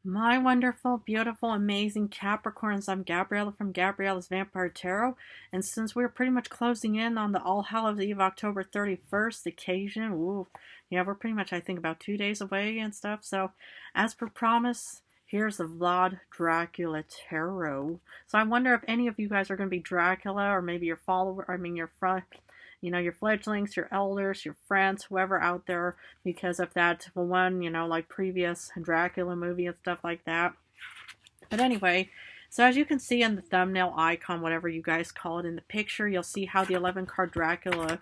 My wonderful, beautiful, amazing Capricorns. I'm Gabriella from Gabriella's Vampire Tarot. And since we're pretty much closing in on the All Hallows Eve, October 31st occasion, ooh, yeah, we're pretty much, I think, about 2 days away and stuff. So, as per promise, here's the Vlad Dracula Tarot. So, I wonder if any of you guys are going to be Dracula or maybe your follower, your friend. Your fledglings, your elders, your friends, whoever out there, because of that one, like previous Dracula movie and stuff like that. But anyway, so as you can see in the thumbnail icon, whatever you guys call it in the picture, you'll see how the 11 card Dracula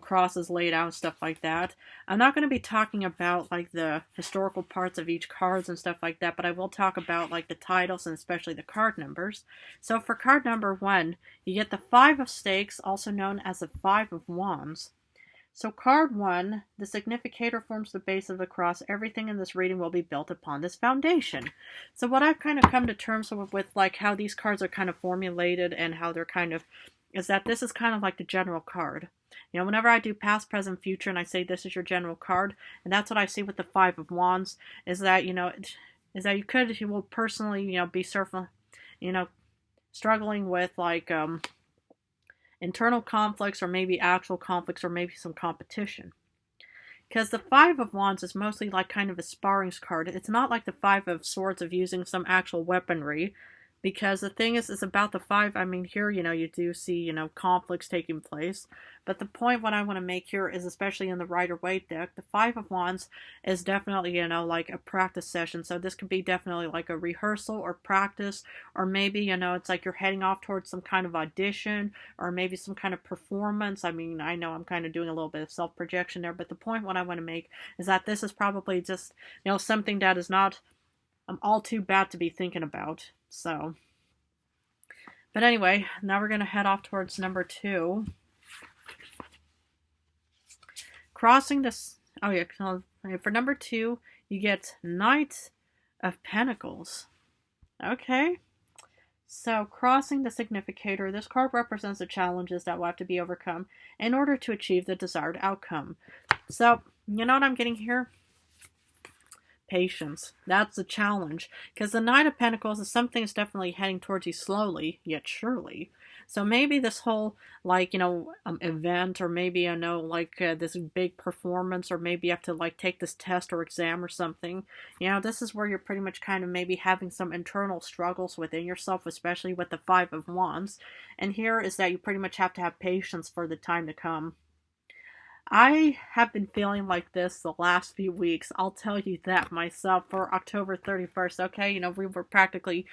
crosses laid out and stuff like that. I'm not going to be talking about like the historical parts of each cards and stuff like that, but I will talk about like the titles and especially the card numbers. So for card number 1, you get the 5 of Stakes, also known as the 5 of Wands. So card 1, the significator forms the base of the cross. Everything in this reading will be built upon this foundation. So what I've kind of come to terms with like how these cards are kind of formulated and how they're kind of, is that this is kind of like the general card. Whenever I do past, present, future, and I say this is your general card, and that's what I see with the 5 of Wands, is that, is that you will personally, be surfing, struggling with like, internal conflicts or maybe actual conflicts or maybe some competition. Because the 5 of Wands is mostly like kind of a sparring card. It's not like the 5 of Swords of using some actual weaponry. Because the thing is, it's about the 5. I mean, here, you do see, conflicts taking place. But the point what I want to make here is, especially in the Rider-Waite deck, the 5 of Wands is definitely, like a practice session. So this could be definitely like a rehearsal or practice. Or maybe, it's like you're heading off towards some kind of audition. Or maybe some kind of performance. I mean, I know I'm kind of doing a little bit of self-projection there. But the point what I want to make is that this is probably just, something that is not all too bad to be thinking about. So, but anyway, now we're going to head off towards number 2. Crossing this, oh yeah, for number 2, you get Knight of Pentacles. Okay. So, crossing the significator, this card represents the challenges that will have to be overcome in order to achieve the desired outcome. So, you know what I'm getting here? Patience. That's the challenge. Because the Knight of Pentacles is something that's definitely heading towards you slowly, yet surely. So maybe this whole, like, event, or maybe, this big performance, or maybe you have to, like, take this test or exam or something. This is where you're pretty much kind of maybe having some internal struggles within yourself, especially with the 5 of Wands. And here is that you pretty much have to have patience for the time to come. I have been feeling like this the last few weeks. I'll tell you that myself for October 31st. Okay, we were practically,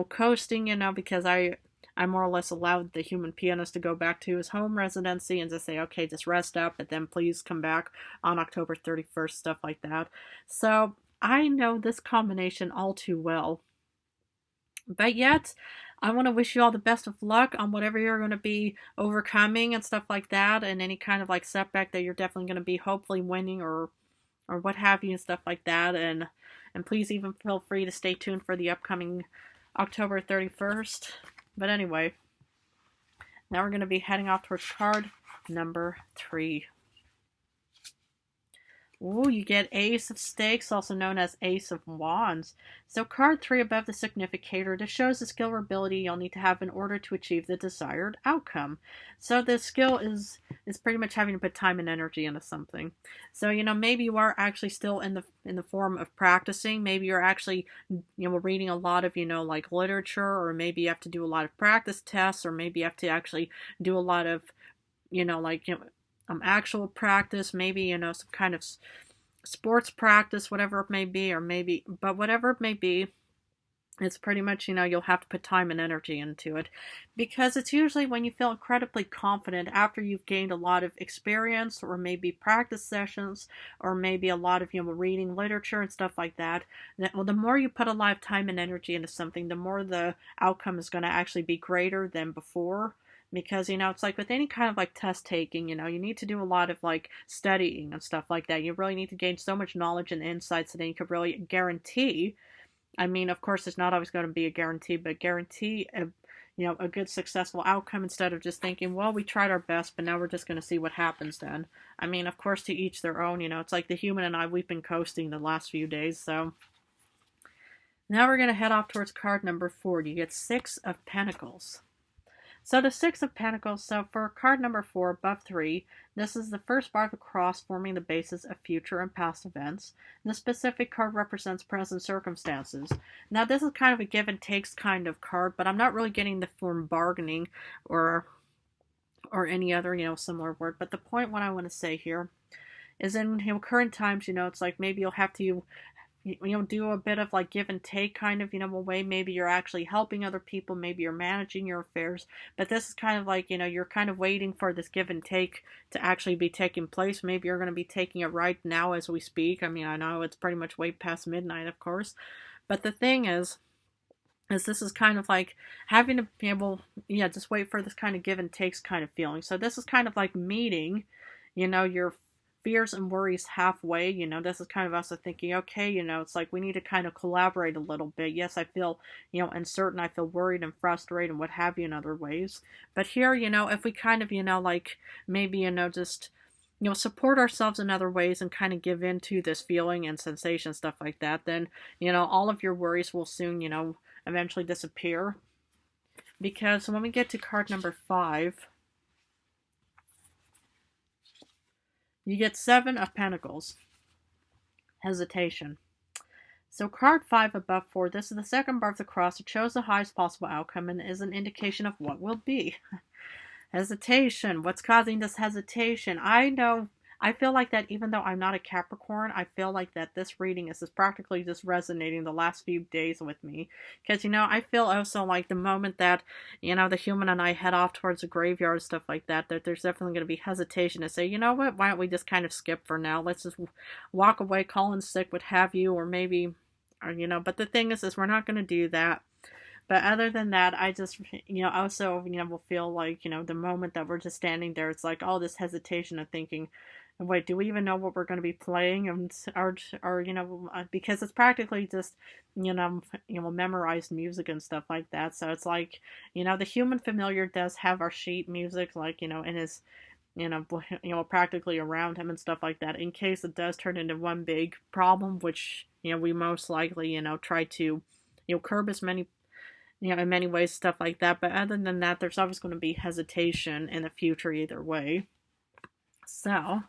coasting, because I more or less allowed the human pianist to go back to his home residency and just say, okay, just rest up, but then please come back on October 31st, stuff like that. So I know this combination all too well. But yet, I want to wish you all the best of luck on whatever you're going to be overcoming and stuff like that, and any kind of like setback that you're definitely going to be hopefully winning or what have you and stuff like that. And please even feel free to stay tuned for the upcoming October 31st. But anyway, now we're going to be heading off towards card number 3. Ooh, you get Ace of Stakes, also known as Ace of Wands. So card 3 above the significator, this shows the skill or ability you'll need to have in order to achieve the desired outcome. So the skill is pretty much having to put time and energy into something. So, maybe you are actually still in the form of practicing. Maybe you're actually, reading a lot of, like literature, or maybe you have to do a lot of practice tests, or maybe you have to actually do a lot of, actual practice, maybe, some kind of sports practice, whatever it may be, but whatever it may be, it's pretty much, you'll have to put time and energy into it, because it's usually when you feel incredibly confident after you've gained a lot of experience, or maybe practice sessions, or maybe a lot of, reading literature and stuff like that. Well, the more you put a lot of time and energy into something, the more the outcome is going to actually be greater than before. Because, it's like with any kind of like test taking, you need to do a lot of like studying and stuff like that. You really need to gain so much knowledge and insights so that you could really guarantee. I mean, of course, it's not always going to be a guarantee, but guarantee a good successful outcome, instead of just thinking, well, we tried our best, but now we're just going to see what happens then. I mean, of course, to each their own, it's like the human and I, we've been coasting the last few days, so. Now we're going to head off towards card number 4. You get 6 of Pentacles. So the 6 of Pentacles, so for card number 4, above 3, this is the first bar of the cross forming the basis of future and past events. And the specific card represents present circumstances. Now this is kind of a give and takes kind of card, but I'm not really getting the form bargaining or any other, similar word. But the point what I want to say here is in current times, it's like maybe you'll have to do a bit of like give and take kind of, a way. Maybe you're actually helping other people, maybe you're managing your affairs, but this is kind of like, you're kind of waiting for this give and take to actually be taking place. Maybe you're going to be taking it right now as we speak. I mean, I know it's pretty much way past midnight, of course, but the thing is this is kind of like having to be able, just wait for this kind of give and takes kind of feeling. So this is kind of like meeting, your fears and worries halfway. This is kind of us thinking, okay, it's like we need to kind of collaborate a little bit. Yes, I feel, uncertain, I feel worried and frustrated and what have you in other ways. But here, if we kind of, like maybe, just, support ourselves in other ways and kind of give in to this feeling and sensation, stuff like that, then, all of your worries will soon, eventually disappear. Because when we get to card number 5, you get 7 of Pentacles. Hesitation. So card 5 above 4, this is the second bar of the cross. It shows the highest possible outcome and is an indication of what will be. Hesitation. What's causing this hesitation? I feel like that even though I'm not a Capricorn, I feel like that this reading is practically just resonating the last few days with me. Because, I feel also like the moment that, the human and I head off towards the graveyard, stuff like that, that there's definitely going to be hesitation to say, you know what, why don't we just kind of skip for now? Let's just walk away, call in sick, what have you, or maybe, but the thing is we're not going to do that. But other than that, I just, also, will feel like, the moment that we're just standing there, it's like all this hesitation of thinking, wait, do we even know what we're going to be playing? And or because it's practically just, memorized music and stuff like that. So it's like, the human familiar does have our sheet music, like, in his, practically around him and stuff like that, in case it does turn into one big problem, which, we most likely, try to, curb as many, in many ways, stuff like that. But other than that, there's always going to be hesitation in the future either way. So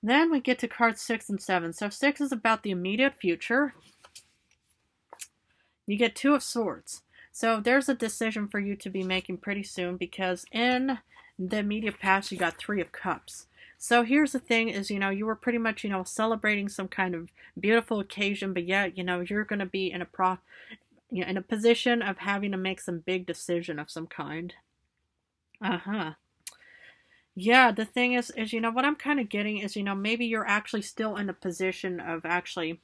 then we get to cards 6 and 7. So 6 is about the immediate future. You get 2 of Swords. So there's a decision for you to be making pretty soon, because in the immediate past you got 3 of Cups. So here's the thing is, you were pretty much, celebrating some kind of beautiful occasion, but yet, you're going to be in a position of having to make some big decision of some kind. Yeah, the thing is, what I'm kind of getting is, maybe you're actually still in a position of actually,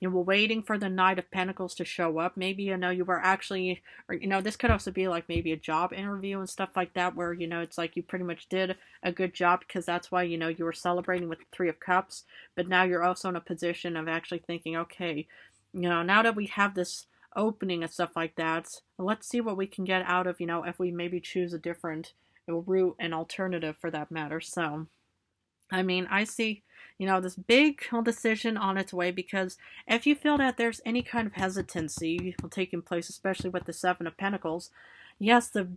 waiting for the Knight of Pentacles to show up. Maybe, you were actually, or, this could also be like maybe a job interview and stuff like that, where, it's like you pretty much did a good job, because that's why, you were celebrating with the 3 of Cups. But now you're also in a position of actually thinking, okay, now that we have this opening and stuff like that, let's see what we can get out of, if we maybe choose a different route and alternative for that matter. So, I mean, I see, this big decision on its way, because if you feel that there's any kind of hesitancy taking place, especially with the 7 of Pentacles, yes, the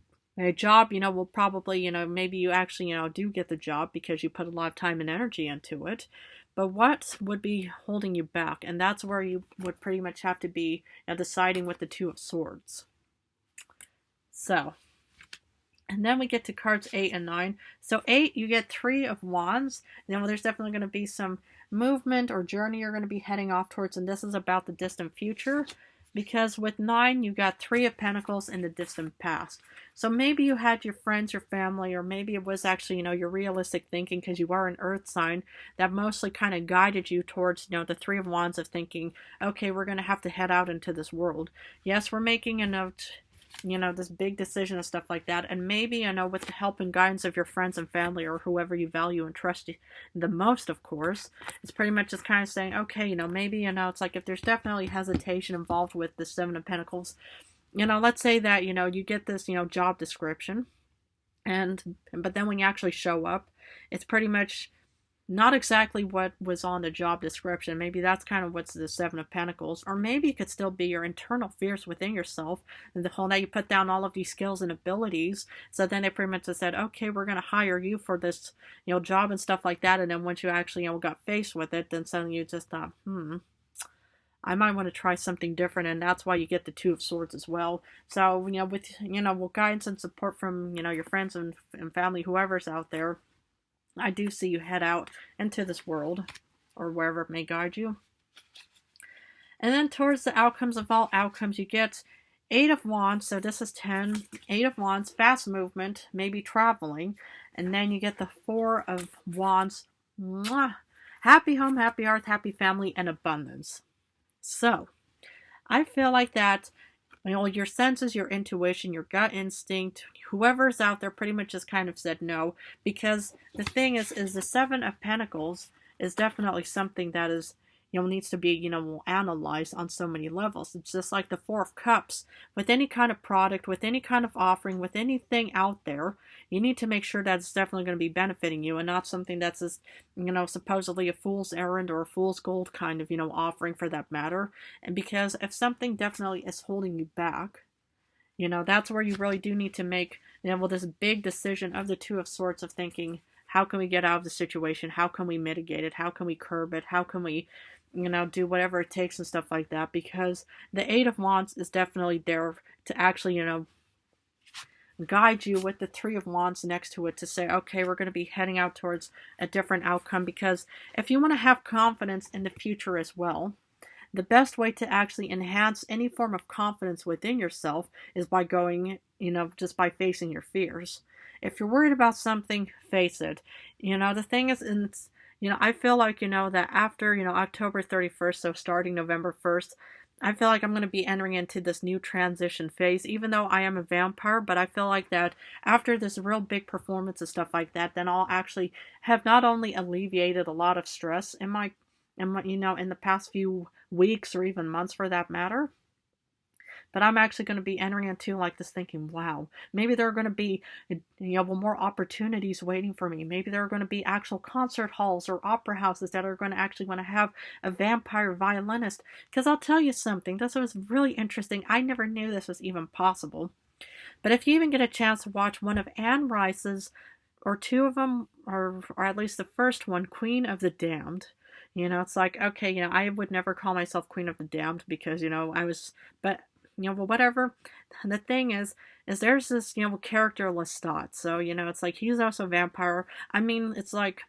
job, will probably, maybe you actually, do get the job because you put a lot of time and energy into it. But what would be holding you back? And that's where you would pretty much have to be deciding with the 2 of Swords. So, and then we get to cards 8 and 9. So 8, you get 3 of Wands. There's definitely going to be some movement or journey you're going to be heading off towards. And this is about the distant future. Because with 9, you got 3 of Pentacles in the distant past. So maybe you had your friends, your family, or maybe it was actually, your realistic thinking, because you are an earth sign, that mostly kind of guided you towards, the 3 of Wands of thinking, okay, we're going to have to head out into this world. Yes, we're making a note, this big decision and stuff like that. And maybe, with the help and guidance of your friends and family, or whoever you value and trust the most, of course, it's pretty much just kind of saying, okay, maybe, it's like if there's definitely hesitation involved with the 7 of Pentacles, let's say that, you get this, job description, but then when you actually show up, it's pretty much, not exactly what was on the job description. Maybe that's kind of what's the Seven of Pentacles. Or maybe it could still be your internal fears within yourself. And the whole, now you put down all of these skills and abilities. So then they pretty much just said, okay, we're going to hire you for this, job and stuff like that. And then once you actually, got faced with it, then suddenly you just thought, I might want to try something different, and that's why you get the Two of Swords as well. So, with guidance and support from, your friends and family, whoever's out there, I do see you head out into this world, or wherever it may guide you. And then towards the outcomes of all outcomes, you get Eight of Wands, so this is 10. Eight of Wands, fast movement, maybe traveling. And then you get the Four of Wands, mwah, happy home, happy hearth, happy family, and abundance. So, I feel like that, your senses, your intuition, your gut instinct, whoever's out there pretty much just kind of said no. Because the thing is the Seven of Pentacles is definitely something that is, needs to be, analyzed on so many levels. It's just like the Four of Cups. With any kind of product, with any kind of offering, with anything out there, you need to make sure that it's definitely going to be benefiting you and not something that's just, supposedly a fool's errand or a fool's gold kind of, offering for that matter. And because if something definitely is holding you back, that's where you really do need to make, this big decision of the Two of Swords of thinking, how can we get out of the situation? How can we mitigate it? How can we curb it? How can we, do whatever it takes and stuff like that? Because the Eight of Wands is definitely there to actually, guide you with the Three of Wands next to it to say, okay, we're going to be heading out towards a different outcome. Because if you want to have confidence in the future as well, the best way to actually enhance any form of confidence within yourself is by going, just by facing your fears. If you're worried about something, face it. The thing is, I feel like, that after, October 31st, so starting November 1st, I feel like I'm going to be entering into this new transition phase, even though I am a vampire, but I feel like that after this real big performance and stuff like that, then I'll actually have not only alleviated a lot of stress in the past few weeks or even months for that matter, but I'm actually going to be entering into like this thinking, wow, maybe there are going to be, more opportunities waiting for me. Maybe there are going to be actual concert halls or opera houses that are going to actually want to have a vampire violinist. Because I'll tell you something, this was really interesting. I never knew this was even possible. But if you even get a chance to watch one of Anne Rice's, or two of them, or at least the first one, Queen of the Damned, it's like, okay, I would never call myself Queen of the Damned because, I was, but well, whatever. The thing is there's this, character Lestat. So, it's like he's also a vampire. I mean, it's like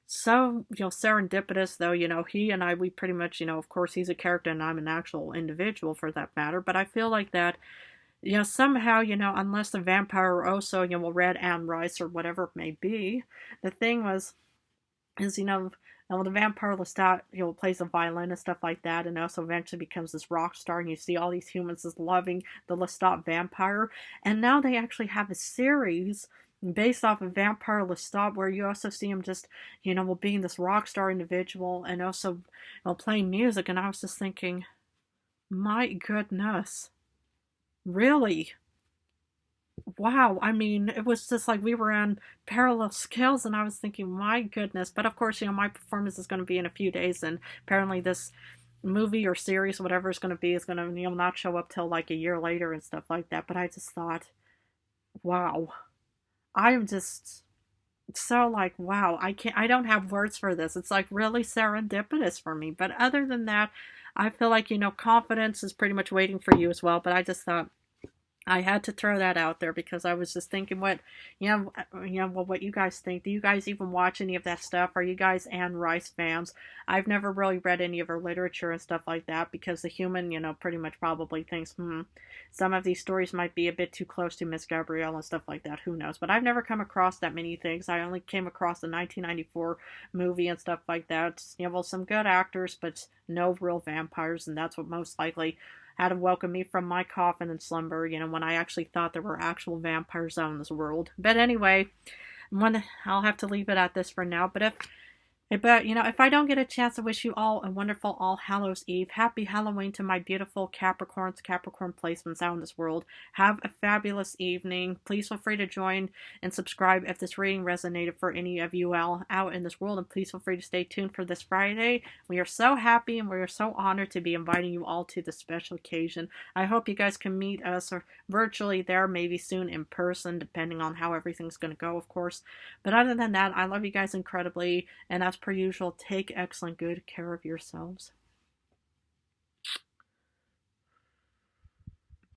so, serendipitous though, he and I, we pretty much, of course he's a character and I'm an actual individual for that matter. But I feel like that, somehow, unless the vampire also, read Anne Rice or whatever it may be, the thing is, the vampire Lestat, plays the violin and stuff like that, and also eventually becomes this rock star, and you see all these humans just loving the Lestat vampire. And now they actually have a series based off of Vampire Lestat, where you also see him just, being this rock star individual, and also, playing music. And I was just thinking, my goodness, really? Wow, I mean, it was just like we were on parallel scales, and I was thinking, my goodness. But of course, my performance is going to be in a few days, and apparently this movie or series, whatever it's going to be, is going to, not show up till like a year later and stuff like that. But I just thought, wow, I am just so like, wow, I don't have words for this. It's like really serendipitous for me. But other than that, I feel like, confidence is pretty much waiting for you as well. But I just thought, I had to throw that out there because I was just thinking what you guys think. Do you guys even watch any of that stuff? Are you guys Anne Rice fans? I've never really read any of her literature and stuff like that because the human, pretty much probably thinks, some of these stories might be a bit too close to Miss Gabrielle and stuff like that. Who knows? But I've never come across that many things. I only came across the 1994 movie and stuff like that. Some good actors, but no real vampires, and that's what most likely had to welcome me from my coffin and slumber, when I actually thought there were actual vampires out in this world. But anyway, I'll have to leave it at this for now. But if But, if I don't get a chance to wish you all a wonderful All Hallows Eve, happy Halloween to my beautiful Capricorns, Capricorn placements out in this world. Have a fabulous evening. Please feel free to join and subscribe if this reading resonated for any of you all out in this world. And please feel free to stay tuned for this Friday. We are so happy and we are so honored to be inviting you all to this special occasion. I hope you guys can meet us or virtually there, maybe soon in person, depending on how everything's going to go, of course. But other than that, I love you guys incredibly. And as per usual, take excellent good care of yourselves.